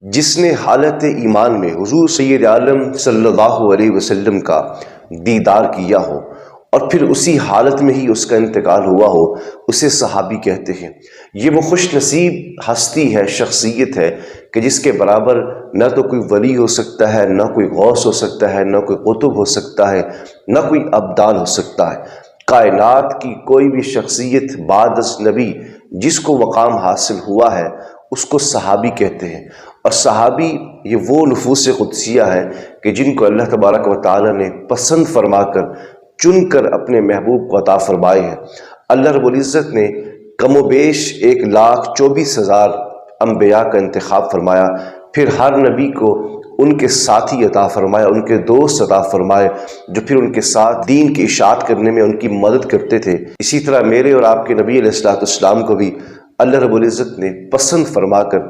جس نے حالت ایمان میں حضور سید عالم صلی اللہ علیہ وسلم کا دیدار کیا ہو اور پھر اسی حالت میں ہی اس کا انتقال ہوا ہو، اسے صحابی کہتے ہیں۔ یہ وہ خوش نصیب ہستی ہے، شخصیت ہے کہ جس کے برابر نہ تو کوئی ولی ہو سکتا ہے، نہ کوئی غوث ہو سکتا ہے، نہ کوئی قطب ہو سکتا ہے، نہ کوئی ابدال ہو سکتا ہے۔ کائنات کی کوئی بھی شخصیت بعد از نبی جس کو مقام حاصل ہوا ہے اس کو صحابی کہتے ہیں۔ اور صحابی یہ وہ نفوس قدسیہ ہے کہ جن کو اللہ تبارک و تعالی نے پسند فرما کر چن کر اپنے محبوب کو عطا فرمائے ہیں۔ اللہ رب العزت نے کم و بیش 1,24,000 انبیاء کا انتخاب فرمایا، پھر ہر نبی کو ان کے ساتھی عطا فرمایا، ان کے دوست عطا فرمائے جو پھر ان کے ساتھ دین کی اشاعت کرنے میں ان کی مدد کرتے تھے۔ اسی طرح میرے اور آپ کے نبی علیہ السلام کو بھی اللہ رب العزت نے پسند فرما کر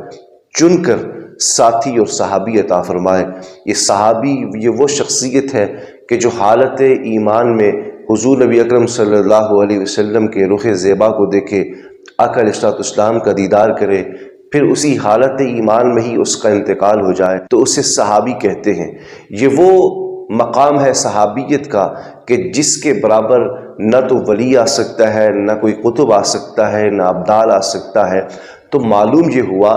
چن کر ساتھی اور صحابی عطا فرمائے۔ یہ صحابی یہ وہ شخصیت ہے کہ جو حالت ایمان میں حضور نبی اکرم صلی اللہ علیہ وسلم کے رخ زیبا کو دیکھے، آقا علیہ السلام کا دیدار کرے، پھر اسی حالت ایمان میں ہی اس کا انتقال ہو جائے تو اسے صحابی کہتے ہیں۔ یہ وہ مقام ہے صحابیت کا کہ جس کے برابر نہ تو ولی آ سکتا ہے، نہ کوئی قطب آ سکتا ہے، نہ ابدال آ سکتا ہے۔ تو معلوم یہ ہوا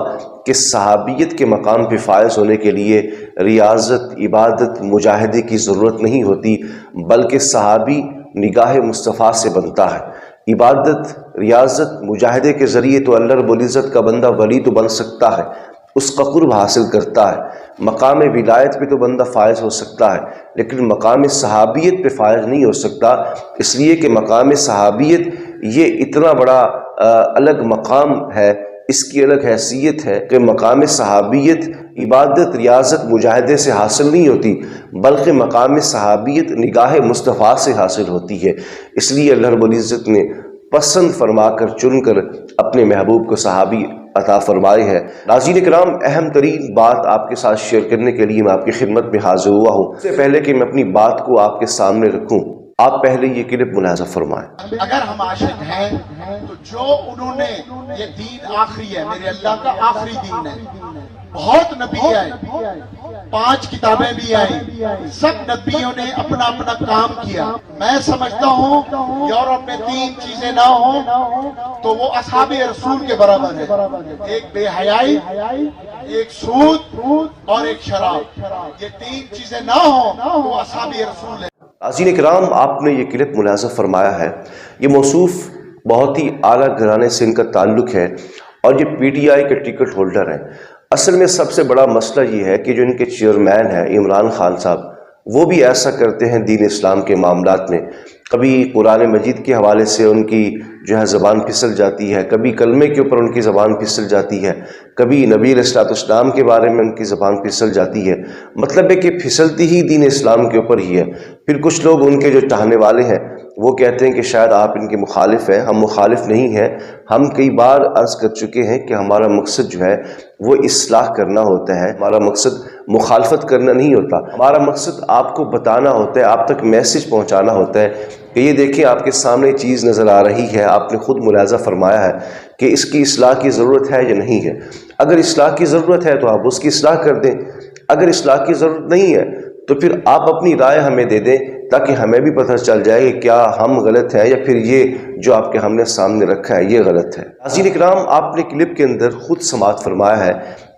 کہ صحابیت کے مقام پہ فائز ہونے کے لیے ریاضت، عبادت، مجاہدے کی ضرورت نہیں ہوتی، بلکہ صحابی نگاہ مصطفیٰ سے بنتا ہے۔ عبادت، ریاضت، مجاہدے کے ذریعے تو اللہ رب العزت کا بندہ ولی تو بن سکتا ہے، اس کا قرب حاصل کرتا ہے، مقام ولایت پہ تو بندہ فائز ہو سکتا ہے، لیکن مقام صحابیت پہ فائز نہیں ہو سکتا، اس لیے کہ مقام صحابیت یہ اتنا بڑا الگ مقام ہے، اس کی الگ حیثیت ہے کہ مقام صحابیت عبادت، ریاضت، مجاہدے سے حاصل نہیں ہوتی، بلکہ مقام صحابیت نگاہ مصطفیٰ سے حاصل ہوتی ہے۔ اس لیے اللہ رب العزت نے پسند فرما کر چن کر اپنے محبوب کو صحابی عطا فرمائے ہے۔ ناظرین کرام، اہم ترین بات آپ کے ساتھ شیئر کرنے کے لیے میں آپ کی خدمت میں حاضر ہوا ہوں۔ اس سے پہلے کہ میں اپنی بات کو آپ کے سامنے رکھوں، آپ پہلے یہ کلپ ملاحظہ فرمائیں۔ اگر ہم عاشق ہیں تو جو انہوں نے یہ دین آخری ہے، میرے اللہ کا آخری دین ہے، بہت نبی آئے، 5 کتابیں بھی آئیں، سب نبیوں نے اپنا اپنا کام کیا۔ میں سمجھتا ہوں یورپ میں 3 چیزیں نہ ہوں تو وہ اصحاب رسول کے برابر ہے، ایک بے حیائی، ایک سود اور ایک شراب۔ یہ 3 چیزیں نہ ہوں تو وہ اصحاب رسول ہے۔ ناظرین کرام، آپ نے یہ کلپ ملاحظہ فرمایا ہے، یہ موصوف بہت ہی اعلیٰ گھرانے سے ان کا تعلق ہے اور یہ پی ٹی آئی کے ٹکٹ ہولڈر ہیں۔ اصل میں سب سے بڑا مسئلہ یہ ہے کہ جو ان کے چیئرمین ہیں عمران خان صاحب، وہ بھی ایسا کرتے ہیں دین اسلام کے معاملات میں۔ کبھی قرآن مجید کے حوالے سے ان کی جو ہے زبان پھسل جاتی ہے، کبھی کلمے کے اوپر ان کی زبان پھسل جاتی ہے، کبھی نبی علیہ السلام کے بارے میں ان کی زبان پھسل جاتی ہے۔ مطلب ہے کہ پھسلتی ہی دین اسلام کے اوپر ہی ہے۔ پھر کچھ لوگ ان کے جو چاہنے والے ہیں وہ کہتے ہیں کہ شاید آپ ان کے مخالف ہیں۔ ہم مخالف نہیں ہیں، ہم کئی بار عرض کر چکے ہیں کہ ہمارا مقصد جو ہے وہ اصلاح کرنا ہوتا ہے، ہمارا مقصد مخالفت کرنا نہیں ہوتا، ہمارا مقصد آپ کو بتانا ہوتا ہے، آپ تک میسج پہنچانا ہوتا ہے کہ یہ دیکھیں آپ کے سامنے چیز نظر آ رہی ہے، آپ نے خود ملاحظہ فرمایا ہے کہ اس کی اصلاح کی ضرورت ہے یا نہیں ہے۔ اگر اصلاح کی ضرورت ہے تو آپ اس کی اصلاح کر دیں، اگر اصلاح کی ضرورت نہیں ہے تو پھر آپ اپنی رائے ہمیں دے دیں تاکہ ہمیں بھی پتہ چل جائے کہ کیا ہم غلط ہیں یا پھر یہ جو آپ کے ہم نے سامنے رکھا ہے یہ غلط ہے۔ ناظرین اکرام، آپ نے کلپ کے اندر خود سماعت فرمایا ہے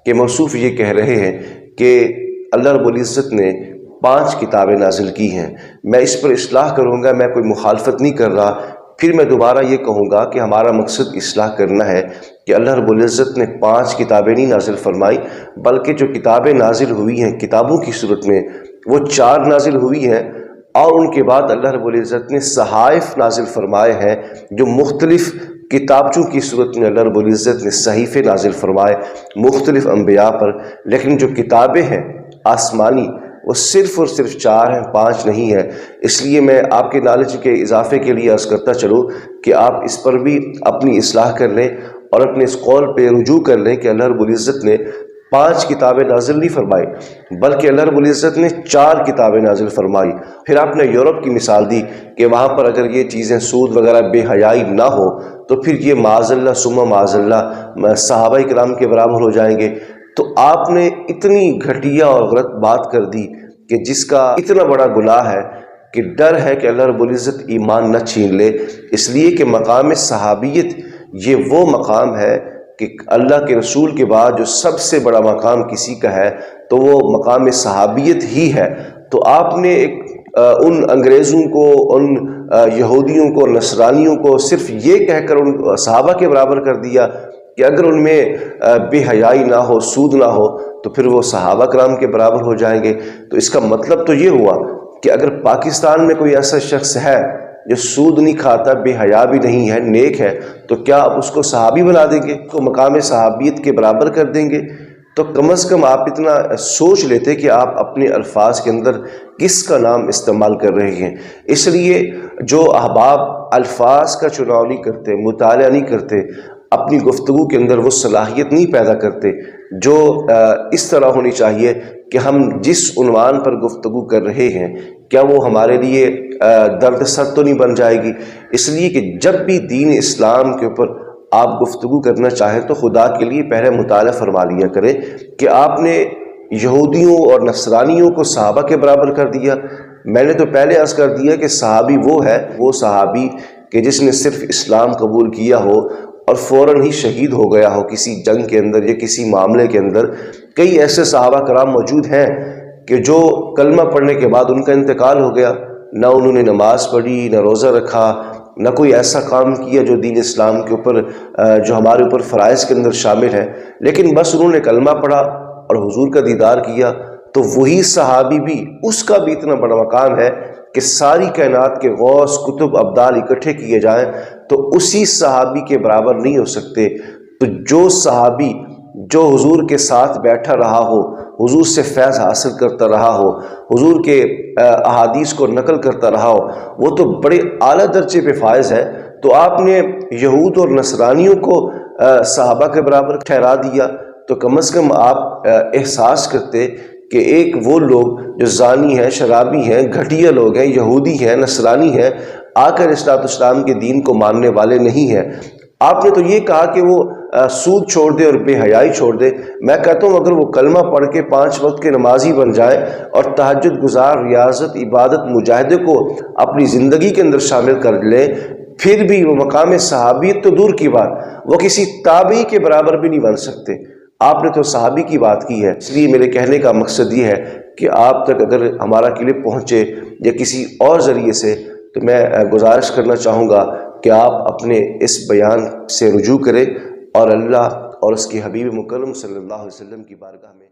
کہ موصوف یہ کہہ رہے ہیں کہ اللہ رب العزت نے 5 کتابیں نازل کی ہیں، میں اس پر اصلاح کروں گا، میں کوئی مخالفت نہیں کر رہا۔ پھر میں دوبارہ یہ کہوں گا کہ ہمارا مقصد اصلاح کرنا ہے کہ اللہ رب العزت نے 5 کتابیں نہیں نازل فرمائی، بلکہ جو کتابیں نازل ہوئی ہیں کتابوں کی صورت میں وہ 4 نازل ہوئی ہیں، اور ان کے بعد اللہ رب العزت نے صحائف نازل فرمائے ہیں جو مختلف کتابچوں کی صورت میں اللہ رب العزت نے صحیفے نازل فرمائے مختلف انبیاء پر۔ لیکن جو کتابیں ہیں آسمانی وہ صرف اور صرف 4 ہیں، 5 نہیں ہے۔ اس لیے میں آپ کے نالج کے اضافے کے لیے عرض کرتا چلوں کہ آپ اس پر بھی اپنی اصلاح کر لیں اور اپنے اس قول پہ رجوع کر لیں کہ اللہ رب العزت نے 5 کتابیں نازل نہیں فرمائی بلکہ اللہ رب العزت نے 4 کتابیں نازل فرمائی۔ پھر آپ نے یورپ کی مثال دی کہ وہاں پر اگر یہ چیزیں سود وغیرہ بے حیائی نہ ہو تو پھر یہ معاذ اللہ ثم معاذ اللہ صحابہ کرام کے برابر ہو جائیں گے۔ تو آپ نے اتنی گھٹیا اور غلط بات کر دی کہ جس کا اتنا بڑا گناہ ہے کہ ڈر ہے کہ اللہ رب العزت ایمان نہ چھین لے، اس لیے کہ مقام صحابیت یہ وہ مقام ہے کہ اللہ کے رسول کے بعد جو سب سے بڑا مقام کسی کا ہے تو وہ مقام صحابیت ہی ہے۔ تو آپ نے ان انگریزوں کو، ان یہودیوں کو، نصرانیوں کو صرف یہ کہہ کر ان صحابہ کے برابر کر دیا کہ اگر ان میں بے حیائی نہ ہو، سود نہ ہو تو پھر وہ صحابہ کرام کے برابر ہو جائیں گے۔ تو اس کا مطلب تو یہ ہوا کہ اگر پاکستان میں کوئی ایسا شخص ہے جو سود نہیں کھاتا، بے حیا بھی نہیں ہے، نیک ہے، تو کیا آپ اس کو صحابی بنا دیں گے، اس کو مقام صحابیت کے برابر کر دیں گے؟ تو کم از کم آپ اتنا سوچ لیتے کہ آپ اپنے الفاظ کے اندر کس کا نام استعمال کر رہے ہیں۔ اس لیے جو احباب الفاظ کا چناؤ نہیں کرتے، مطالعہ نہیں کرتے، اپنی گفتگو کے اندر وہ صلاحیت نہیں پیدا کرتے جو اس طرح ہونی چاہیے کہ ہم جس عنوان پر گفتگو کر رہے ہیں کیا وہ ہمارے لیے درد سر تو نہیں بن جائے گی۔ اس لیے کہ جب بھی دین اسلام کے اوپر آپ گفتگو کرنا چاہیں تو خدا کے لیے پہلے مطالعہ فرما لیا کریں کہ آپ نے یہودیوں اور نصرانیوں کو صحابہ کے برابر کر دیا۔ میں نے تو پہلے عرض کر دیا کہ صحابی وہ ہے، وہ صحابی کہ جس نے صرف اسلام قبول کیا ہو اور فوراً ہی شہید ہو گیا ہو کسی جنگ کے اندر یا کسی معاملے کے اندر۔ کئی ایسے صحابہ کرام موجود ہیں کہ جو کلمہ پڑھنے کے بعد ان کا انتقال ہو گیا، نہ انہوں نے نماز پڑھی، نہ روزہ رکھا، نہ کوئی ایسا کام کیا جو دین اسلام کے اوپر، جو ہمارے اوپر فرائض کے اندر شامل ہے، لیکن بس انہوں نے کلمہ پڑھا اور حضور کا دیدار کیا۔ تو وہی صحابی بھی، اس کا بھی اتنا بڑا مقام ہے کہ ساری کائنات کے غوث، کتب، ابدال اکٹھے کیے جائیں تو اسی صحابی کے برابر نہیں ہو سکتے۔ تو جو صحابی جو حضور کے ساتھ بیٹھا رہا ہو، حضور سے فیض حاصل کرتا رہا ہو، حضور کے احادیث کو نقل کرتا رہا ہو، وہ تو بڑے اعلیٰ درجے پہ فائز ہے۔ تو آپ نے یہود اور نصرانیوں کو صحابہ کے برابر ٹھہرا دیا، تو کم از کم آپ احساس کرتے کہ ایک وہ لوگ جو زانی ہیں، شرابی ہیں، گھٹیا لوگ ہیں، یہودی ہیں، نصرانی ہیں، آ کر اسلام کے دین کو ماننے والے نہیں ہیں۔ آپ نے تو یہ کہا کہ وہ سود چھوڑ دے اور بے حیائی چھوڑ دے۔ میں کہتا ہوں اگر وہ کلمہ پڑھ کے 5 وقت کے نمازی بن جائے اور تہجد گزار، ریاضت، عبادت، مجاہدے کو اپنی زندگی کے اندر شامل کر لیں، پھر بھی وہ مقام صحابیت تو دور کی بات، وہ کسی تابعی کے برابر بھی نہیں بن سکتے۔ آپ نے تو صحابی کی بات کی ہے۔ اس لیے میرے کہنے کا مقصد یہ ہے کہ آپ تک اگر ہمارا کلپ پہنچے یا کسی اور ذریعے سے، تو میں گزارش کرنا چاہوں گا کہ آپ اپنے اس بیان سے رجوع کریں اور اللہ اور اس کے حبیب مکرم صلی اللہ علیہ وسلم کی بارگاہ میں